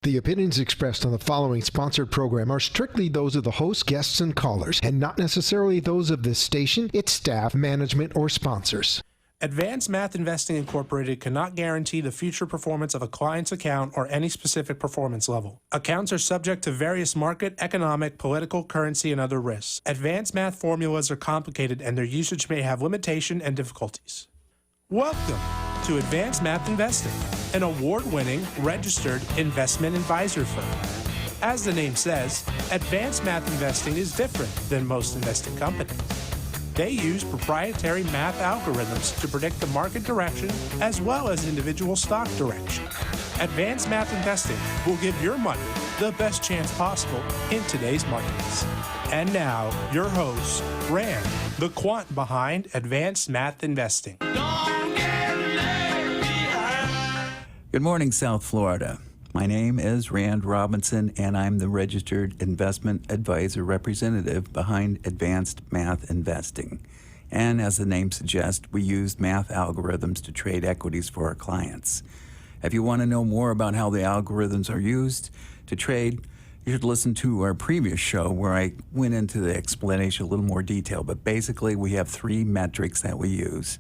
The opinions expressed on the following sponsored program are strictly those of the host, guests, and callers, and not necessarily those of this station, its staff, management, or sponsors. Advanced Math Investing Incorporated cannot guarantee the future performance of a client's account or any specific performance level. Accounts are subject to various market, economic, political, currency, and other risks. Advanced math formulas are complicated and their usage may have limitation and difficulties. Welcome to Advanced Math Investing, an award-winning, registered investment advisor firm. As the name says, Advanced Math Investing is different than most investing companies. They use proprietary math algorithms to predict the market direction as well as individual stock direction. Advanced Math Investing will give your money the best chance possible in today's markets. And now, your host, Rand, the quant behind Advanced Math Investing. Good morning, South Florida. My name is Rand Robinson, and I'm the registered investment advisor representative behind Advanced Math Investing. And as the name suggests, we use math algorithms to trade equities for our clients. If you want to know more about how the algorithms are used to trade, you should listen to our previous show where I went into the explanation a little more detail. But basically, we have three metrics that we use.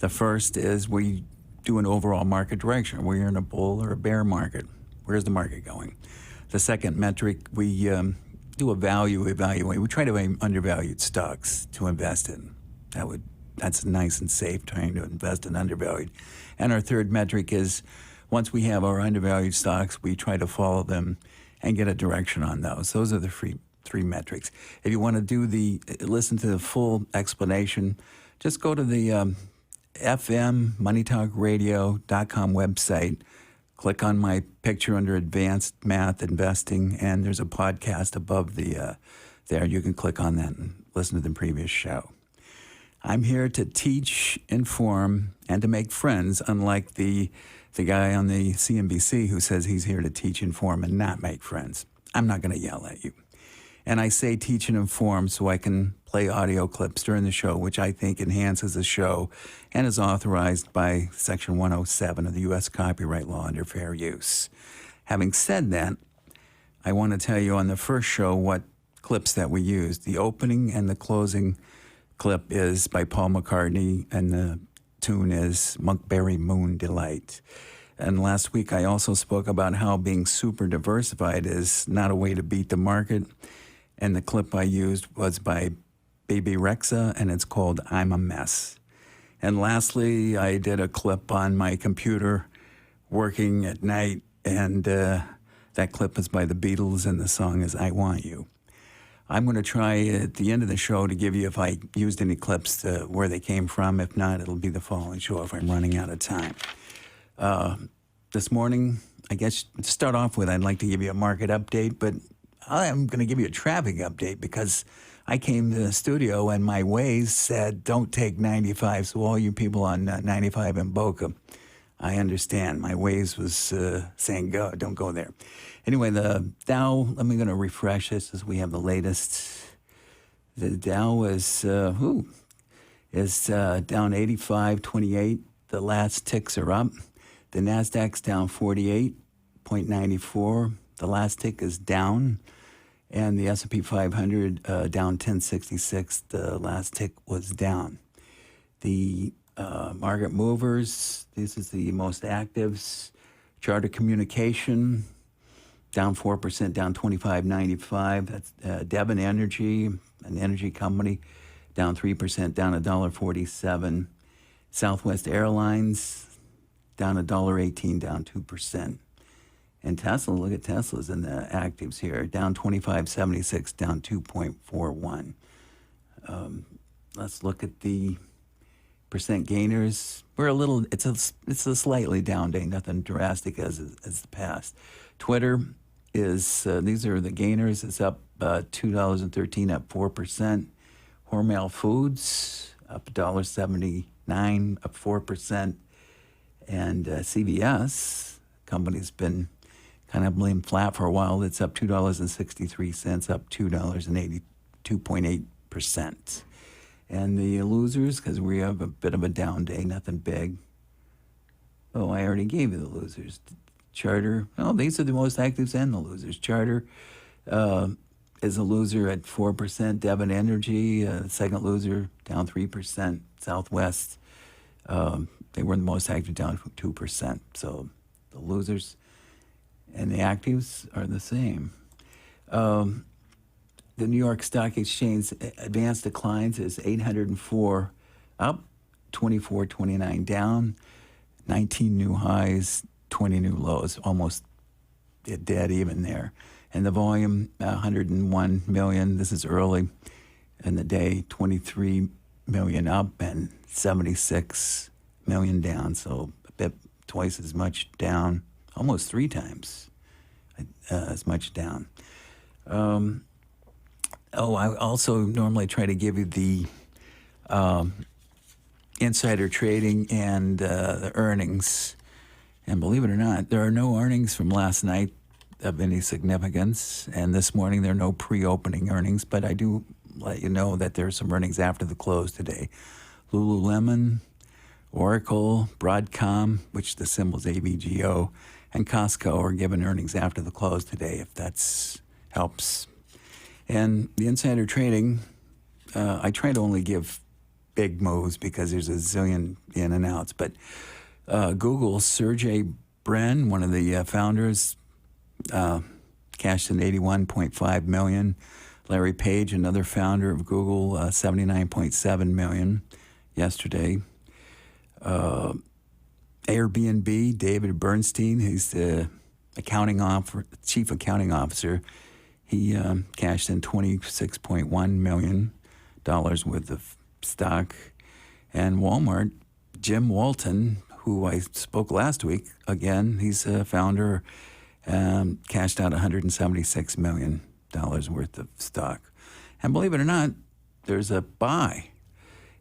The first is we do an overall market direction. We're in a bull or a bear market. Where's the market going? The second metric, we do a value evaluate. We try to aim undervalued stocks to invest in. That's nice and safe, trying to invest in undervalued. And our third metric is once we have our undervalued stocks, we try to follow them and get a direction on those. Those are the three metrics. If you want to listen to the full explanation, just go to the FMMoneyTalkRadio.com website. Click on my picture under Advanced Math Investing, and there's a podcast above there. You can click on that and listen to the previous show. I'm here to teach, inform, and to make friends, unlike the guy on the CNBC who says he's here to teach, inform, and not make friends. I'm not going to yell at you. And I say teach and inform so I can play audio clips during the show, which I think enhances the show and is authorized by Section 107 of the U.S. Copyright Law under fair use. Having said that, I want to tell you on the first show what clips that we used. The opening and the closing clip is by Paul McCartney, and the tune is Monkberry Moon Delight. And last week I also spoke about how being super diversified is not a way to beat the market. And the clip I used was by Baby Rexa, and it's called I'm a Mess. And lastly, I did a clip on my computer working at night, and that clip is by the Beatles, and the song is I Want You. I'm going to try at the end of the show to give you, if I used any clips, where they came from. If not, it'll be the following show if I'm running out of time. This morning, I guess to start off with, I'd like to give you a market update, but I'm going to give you a traffic update because I came to the studio and my Waze said, don't take 95. So all you people on 95 in Boca, I understand. My Waze was saying, don't go there. Anyway, the Dow, I'm going to refresh this as we have the latest. The Dow is down 85.28. The last ticks are up. The NASDAQ's down 48.94. The last tick is down, and the S&P 500 down 1066. The last tick was down. The market movers, this is the most actives. Charter Communication, down 4%, down 25.95. That's Devon Energy, an energy company, down 3%, down $1.47. Southwest Airlines, down $1.18, down 2%. And Tesla, look at Tesla's in the actives here, down 25.76, down 2.41. Let's look at the percent gainers. It's a slightly down day, nothing drastic as the past. Twitter is, these are the gainers. It's up $2.13, up 4%. Hormel Foods, up $1.79, up 4%. And CVS, company's been kind of been flat for a while. It's up $2.63, up $2.82.8%. And the losers, because we have a bit of a down day, nothing big. Oh, I already gave you the losers. Charter, oh, these are the most actives and the losers. Charter is a loser at 4%. Devon Energy, second loser, down 3%. Southwest, they were the most active, down 2%. So the losers and the actives are the same. The New York Stock Exchange advanced declines is 804 up, 24.29 down, 19 new highs, 20 new lows, almost dead even there. And the volume, 101 million. This is early in the day, 23 million up and 76 million down. So a bit twice as much down, almost three times as much down. I also normally try to give you the insider trading and the earnings. And believe it or not, there are no earnings from last night of any significance. And this morning, there are no pre-opening earnings. But I do let you know that there are some earnings after the close today. Lululemon, Oracle, Broadcom, which the symbol's AVGO, and Costco are given earnings after the close today, if that helps. And the insider trading, I try to only give big moves because there's a zillion in and outs. But Google, Sergey Brin, one of the founders, cashed in $81.5 million. Larry Page, another founder of Google, $79.7 million yesterday. Airbnb, David Bernstein, he's the chief accounting officer. He cashed in $26.1 million worth of stock. And Walmart, Jim Walton, who I spoke last week, again, he's a founder, cashed out $176 million worth of stock. And believe it or not, there's a buy.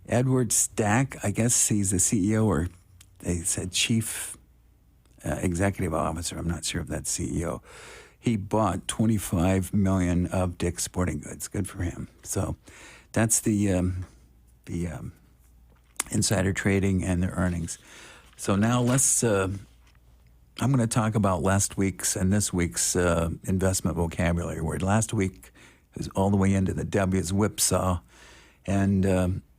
Edward Stack, I guess he's the CEO, or they said chief executive officer. I'm not sure if that's CEO. He bought $25 million of Dick's Sporting Goods. Good for him. So that's the insider trading and the earnings. So now I'm going to talk about last week's and this week's investment vocabulary word. Last week is all the way into the W's whipsaw. And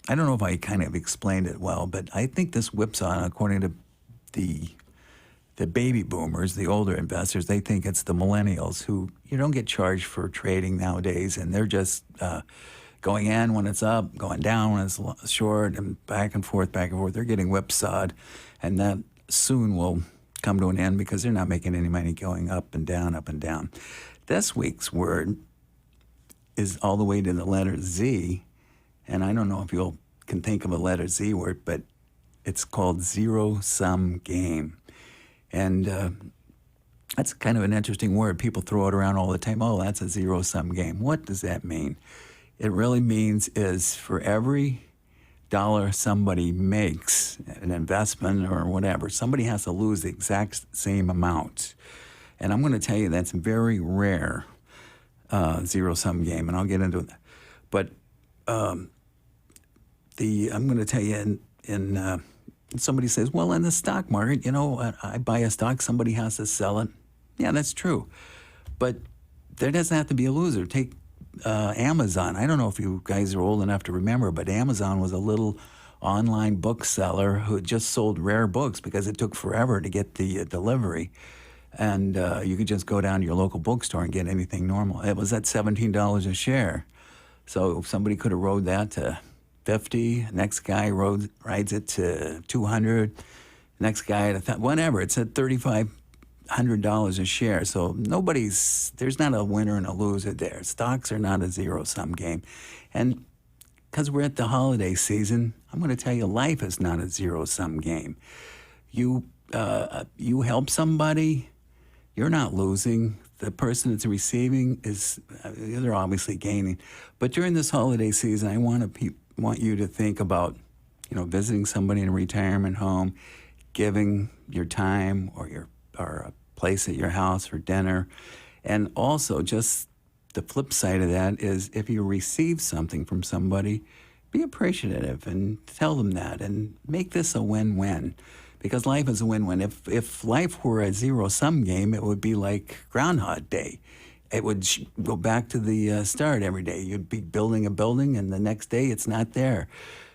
I don't know if I kind of explained it well, but I think this whipsaw, according to the baby boomers, the older investors, they think it's the millennials who you don't get charged for trading nowadays, and they're just going in when it's up, going down when it's short, and back and forth, back and forth. They're getting whipsawed, and that soon will come to an end because they're not making any money going up and down, up and down. This week's word is all the way to the letter Z, and I don't know if you can think of a letter Z word, but it's called zero-sum game. And that's kind of an interesting word. People throw it around all the time. Oh, that's a zero-sum game. What does that mean? It really means is for every dollar somebody makes, an investment or whatever, somebody has to lose the exact same amount. And I'm going to tell you that's very rare, zero-sum game, and I'll get into that. But I'm going to tell you in somebody says, well, in the stock market, I buy a stock, somebody has to sell it. Yeah, that's true. But there doesn't have to be a loser. Take Amazon. I don't know if you guys are old enough to remember, but Amazon was a little online bookseller who just sold rare books because it took forever to get the delivery. And you could just go down to your local bookstore and get anything normal. It was at $17 a share. So somebody could have rode that to 50. Next guy rides it to 200. Next guy at whatever. It's at $3,500 a share. So there's not a winner and a loser there. Stocks are not a zero-sum game. And because we're at the holiday season, I'm going to tell you life is not a zero-sum game. You help somebody, you're not losing. The person that's receiving they're obviously gaining. But during this holiday season, I want you to think about, visiting somebody in a retirement home, giving your time or a place at your house for dinner. And also just the flip side of that is if you receive something from somebody, be appreciative and tell them that and make this a win-win. because life is a win-win. If life were a zero-sum game, it would be like Groundhog Day. It would go back to the start every day. You'd be building a building, and the next day it's not there.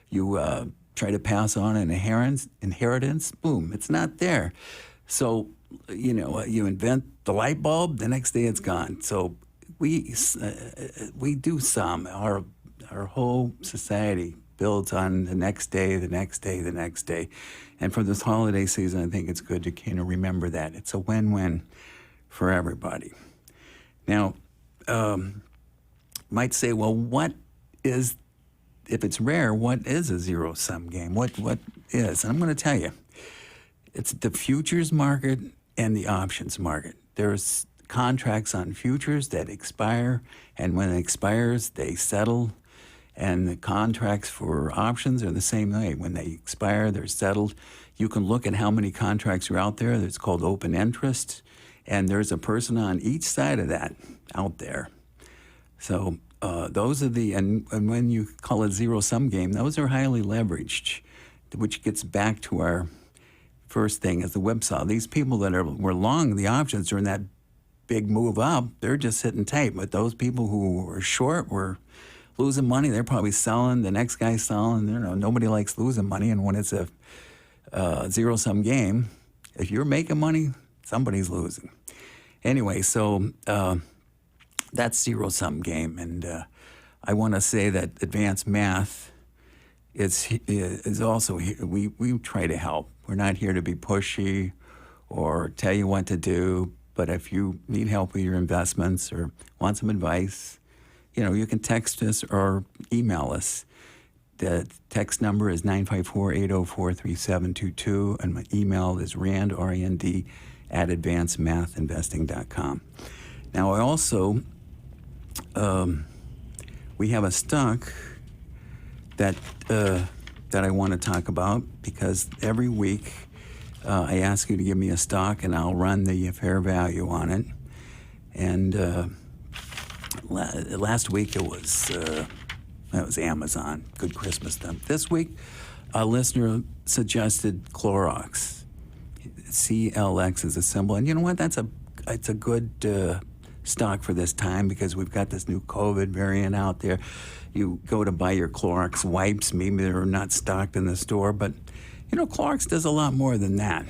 You try to pass on an inheritance, boom, it's not there. So, you invent the light bulb, the next day it's gone. So we do some. Our whole society builds on the next day, the next day, the next day. And for this holiday season, I think it's good to kind of remember that. It's a win-win for everybody. Now, might say, well, what is, if it's rare, what is a zero-sum game? What is? And I'm going to tell you. It's the futures market and the options market. There's contracts on futures that expire, and when it expires, they settle. And the contracts for options are the same way. When they expire, they're settled. You can look at how many contracts are out there. It's called open interest. And there's a person on each side of that out there. So those are and when you call it zero-sum game, those are highly leveraged, which gets back to our first thing is the whipsaw. These people that were long the options during that big move up, they're just sitting tight. But those people who were short were losing money. They're probably selling. The next guy's selling. Nobody likes losing money. And when it's a zero-sum game, if you're making money, somebody's losing. Anyway, so that's zero-sum game. And I want to say that advanced math is also here. We try to help. We're not here to be pushy or tell you what to do. But if you need help with your investments or want some advice, you can text us or email us. The text number is 954-804-3722, and my email is rand, R-A-N-D, @advancedmathinvesting.com. Now, I also, we have a stock that I want to talk about because every week I ask you to give me a stock and I'll run the fair value on it. And last week it was Amazon. Good Christmas stuff. This week, a listener suggested Clorox. CLX is a symbol, and you know what? It's a good stock for this time because we've got this new COVID variant out there. You go to buy your Clorox wipes, maybe they're not stocked in the store, but Clorox does a lot more than that.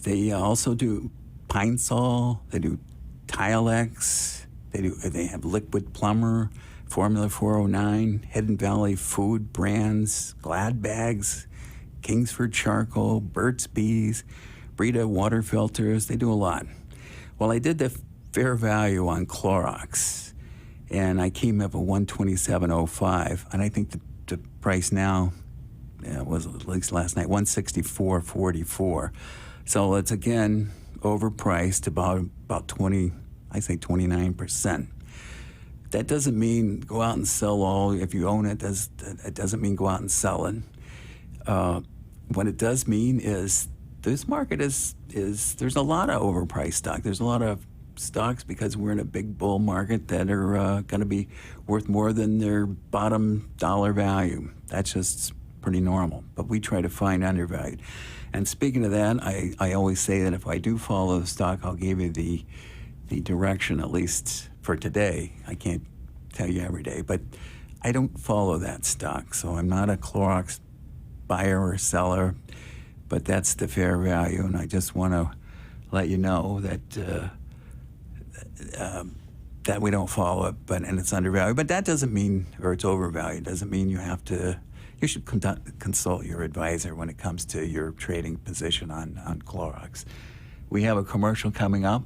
They also do Pine Sol. They do Tilex. They have Liquid Plumber, Formula 409, Hidden Valley Food Brands, Glad Bags, Kingsford Charcoal, Burt's Bees, Brita Water Filters. They do a lot. Well, I did the fair value on Clorox, and I came up at $127.05, and I think the price now was, at least last night, $164.44. So it's again overpriced about 29%. That doesn't mean go out and sell all. If you own it, it doesn't mean go out and sell it. What it does mean is this market is there's a lot of overpriced stock. There's a lot of stocks because we're in a big bull market that are going to be worth more than their bottom dollar value. That's just pretty normal. But we try to find undervalued. And speaking of that, I always say that if I do follow the stock, I'll give you the direction, at least for today. I can't tell you every day, but I don't follow that stock. So I'm not a Clorox buyer or seller, but that's the fair value. And I just want to let you know that that we don't follow it, and it's undervalued. But that doesn't mean, or it's overvalued, doesn't mean you should consult your advisor when it comes to your trading position on Clorox. We have a commercial coming up.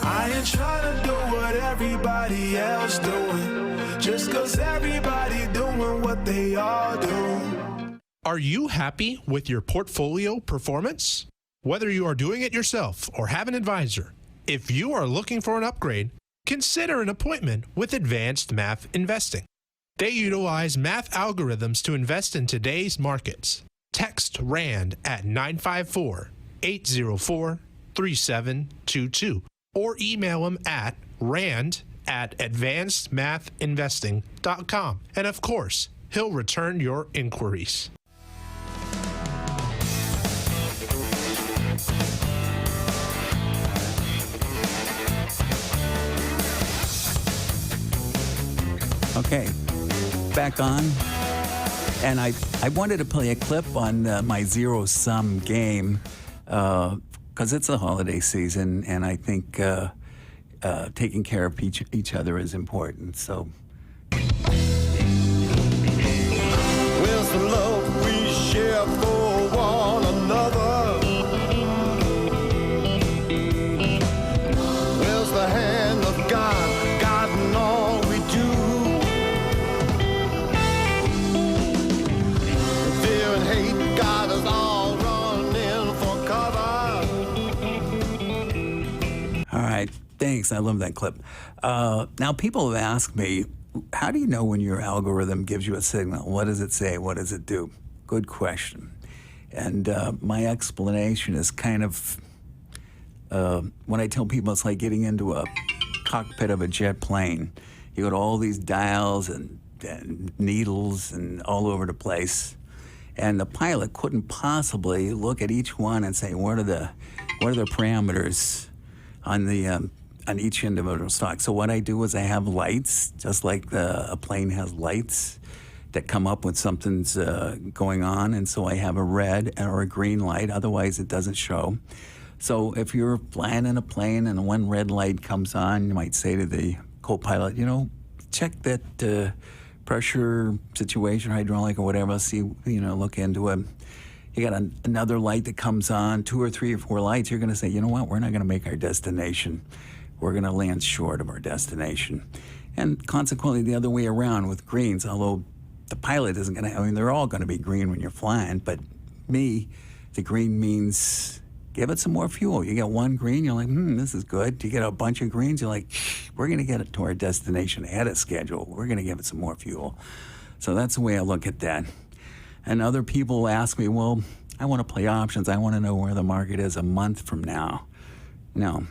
I ain't trying to do what everybody else doing, just 'cause everybody doing what they all do. Are you happy with your portfolio performance? Whether you are doing it yourself or have an advisor, if you are looking for an upgrade, consider an appointment with Advanced Math Investing. They utilize math algorithms to invest in today's markets. Text RAND at 954-804-3722 or email them at rand@advancedmathinvesting.com. at advancedmathinvesting.com. And of course, he'll return your inquiries. Okay, back on. And I wanted to play a clip on my zero-sum game because it's the holiday season, and I think taking care of each other is important. So. Where's the love we share for one another? Where's the hand of God guiding all we do? Fear and hate got us all running for cover. All right, thanks. I love that clip. Now, people have asked me, how do you know when your algorithm gives you a signal? What does it say? What does it do? Good question. And my explanation is kind of, when I tell people it's like getting into a cockpit of a jet plane. You got all these dials and needles and all over the place. And the pilot couldn't possibly look at each one and say, what are the parameters on each individual stock. So what I do is I have lights, just like a plane has lights that come up when something's going on. And so I have a red or a green light, otherwise it doesn't show. So if you're flying in a plane and one red light comes on, you might say to the co-pilot, check that pressure situation, hydraulic or whatever, see, look into it. You got another light that comes on, 2 or 3 or 4 lights, you're going to say, you know what, we're not going to make our destination. We're going to land short of our destination. And consequently, the other way around with greens, although the pilot isn't going to, they're all going to be green when you're flying, but the green means give it some more fuel. You get one green, you're like, this is good. You get a bunch of greens, you're like, we're going to get it to our destination ahead of schedule. We're going to give it some more fuel. So that's the way I look at that. And other people ask me, well, I want to play options. I want to know where the market is a month from now. No.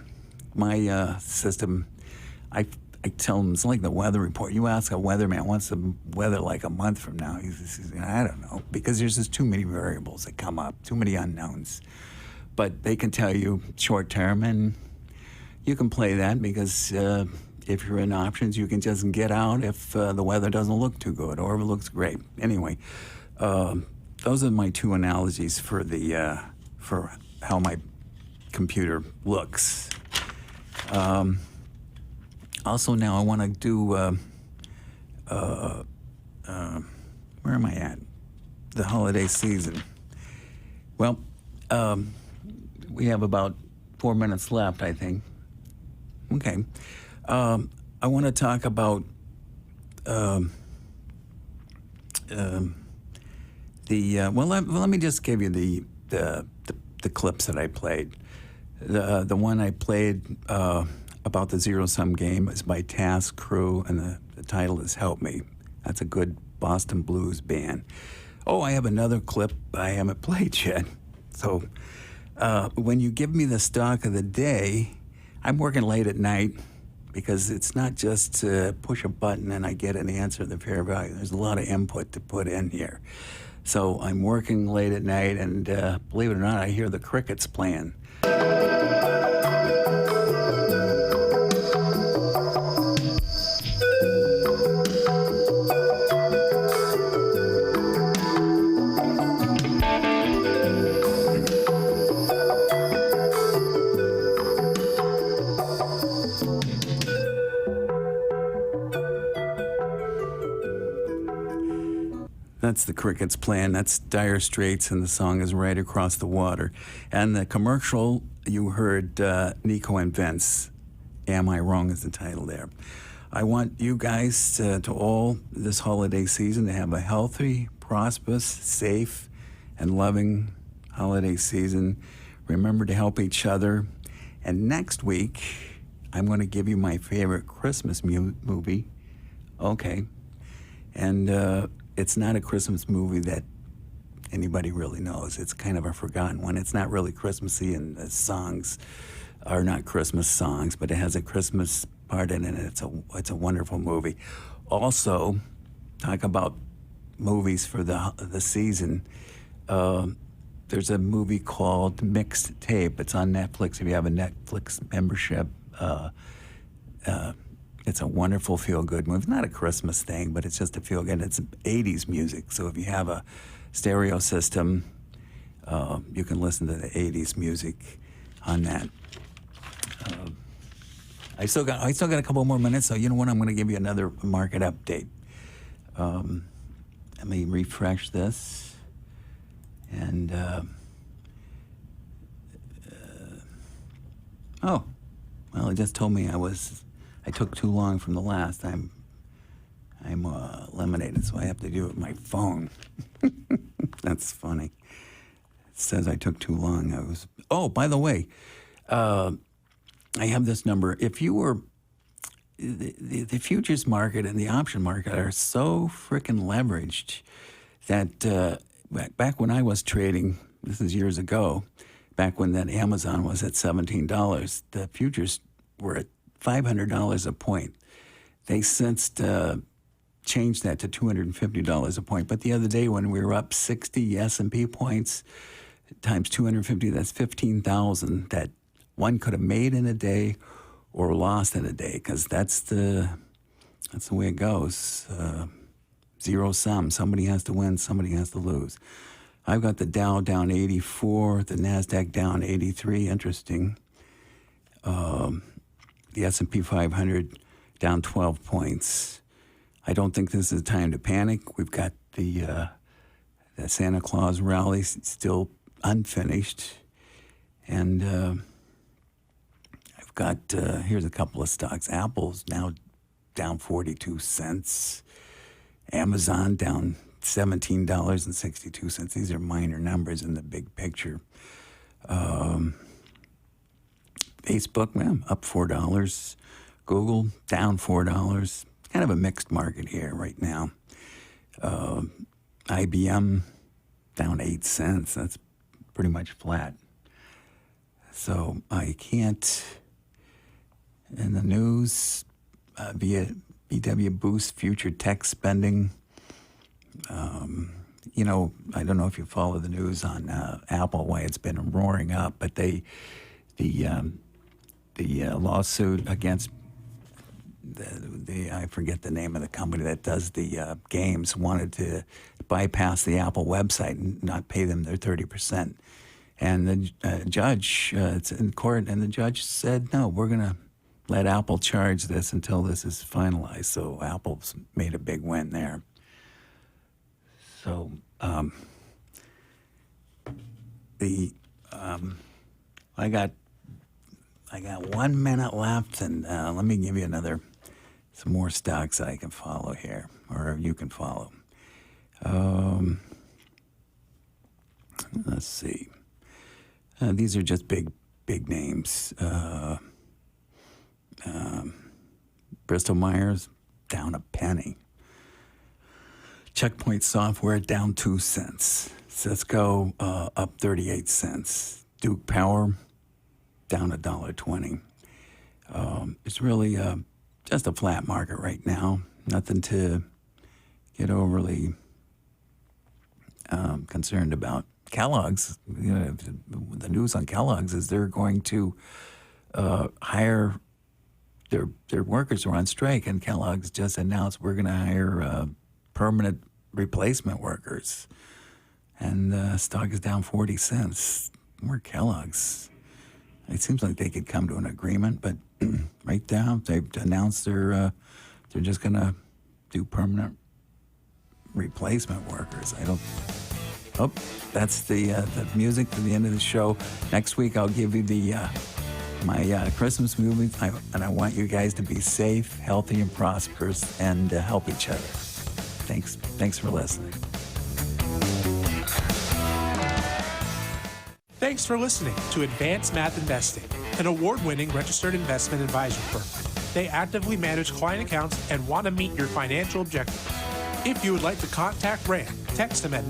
My system, I tell them, it's like the weather report. You ask a weatherman, what's the weather like a month from now? He says, I don't know, because there's just too many variables that come up, too many unknowns. But they can tell you short term, and you can play that because if you're in options, you can just get out if the weather doesn't look too good or if it looks great. Anyway, those are my 2 analogies for for how my computer looks. Also now I want to do, where am I at? The holiday season. Well, we have about 4 minutes left, I think. Okay. I want to talk about let me just give you the clips that I played. The one I played about the zero-sum game is by Task Crew, and the title is Help Me. That's a good Boston blues band. Oh, I have another clip I haven't played yet. So when you give me the stock of the day, I'm working late at night because it's not just push a button and I get an answer the fair value. There's a lot of input to put in here. So I'm working late at night, and believe it or not, I hear the crickets playing. That's the crickets playing. That's Dire Straits, and the song is Right Across the Water. And the commercial, you heard Nico and Vince. Am I Wrong is the title there. I want you guys to all this holiday season to have a healthy, prosperous, safe, and loving holiday season. Remember to help each other. And next week, I'm going to give you my favorite Christmas movie. Okay. And it's not a Christmas movie that anybody really knows. It's kind of a forgotten one. It's not really Christmassy, and the songs are not Christmas songs, but it has a Christmas part in it. It's a wonderful movie. Also, talk about movies for the season. There's a movie called Mixed Tape. It's on Netflix. If you have a Netflix membership, it's a wonderful feel-good movie. It's not a Christmas thing, but it's just a feel-good. It's 80s music. So if you have a stereo system, you can listen to the 80s music on that. I still got a couple more minutes, so you know what? I'm going to give you another market update. Let me refresh this. And, oh, well, it just told me I took too long from the last. I'm eliminated, so I have to do it with my phone. That's funny. It says I took too long. Oh, by the way, I have this number. If you were, the futures market and the option market are so frickin' leveraged that back when I was trading, this is years ago, back when that Amazon was at $17, the futures were at $500 a point. They since changed that to $250 a point. But the other day when we were up 60 S&P points times 250, that's 15,000 that one could have made in a day or lost in a day, because that's the way it goes. Zero sum. Somebody has to win, somebody has to lose. I've got the Dow down 84, the NASDAQ down 83. Interesting. The S&P 500 down 12 points. I don't think this is a time to panic. We've got the Santa Claus rally still unfinished. And I've got, here's a couple of stocks. Apple's now down 42 cents. Amazon down $17.62. These are minor numbers in the big picture. Facebook, well, up $4. Google down $4. Kind of a mixed market here right now. IBM down 8 cents. That's pretty much flat. So I can't. In the news, VW boosts future tech spending. You know, I don't know if you follow the news on Apple, why it's been roaring up, but the lawsuit against I forget the name of the company that does the games, wanted to bypass the Apple website and not pay them their 30%. And the judge, it's in court, and the judge said, no, we're going to let Apple charge this until this is finalized. So Apple's made a big win there. So I got 1 minute left, and let me give you some more stocks that I can follow here, or you can follow. Let's see. These are just big names. Bristol Myers down a penny. Checkpoint Software down 2 cents. Cisco up 38 cents. Duke Power down $1.20. It's really just a flat market right now. Nothing to get overly concerned about. Kellogg's, the news on Kellogg's is they're going to hire their workers are on strike, and Kellogg's just announced we're going to hire permanent replacement workers, and the stock is down 40 cents. More Kellogg's. It seems like they could come to an agreement, but right now they've announced they're just going to do permanent replacement workers. Oh, that's the music to the end of the show. Next week I'll give you my Christmas movies, and I want you guys to be safe, healthy, and prosperous, and help each other. Thanks for listening. Thanks for listening to Advanced Math Investing, an award-winning registered investment advisor firm. They actively manage client accounts and want to meet your financial objectives. If you would like to contact Rand, text them at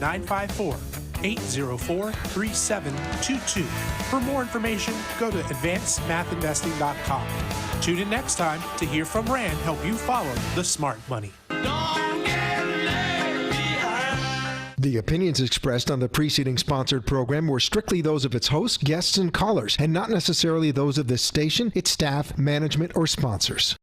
804-3722. For more information, go to advancedmathinvesting.com. Tune in next time to hear from Rand help you follow the smart money. The opinions expressed on the preceding sponsored program were strictly those of its hosts, guests, and callers, and not necessarily those of this station, its staff, management, or sponsors.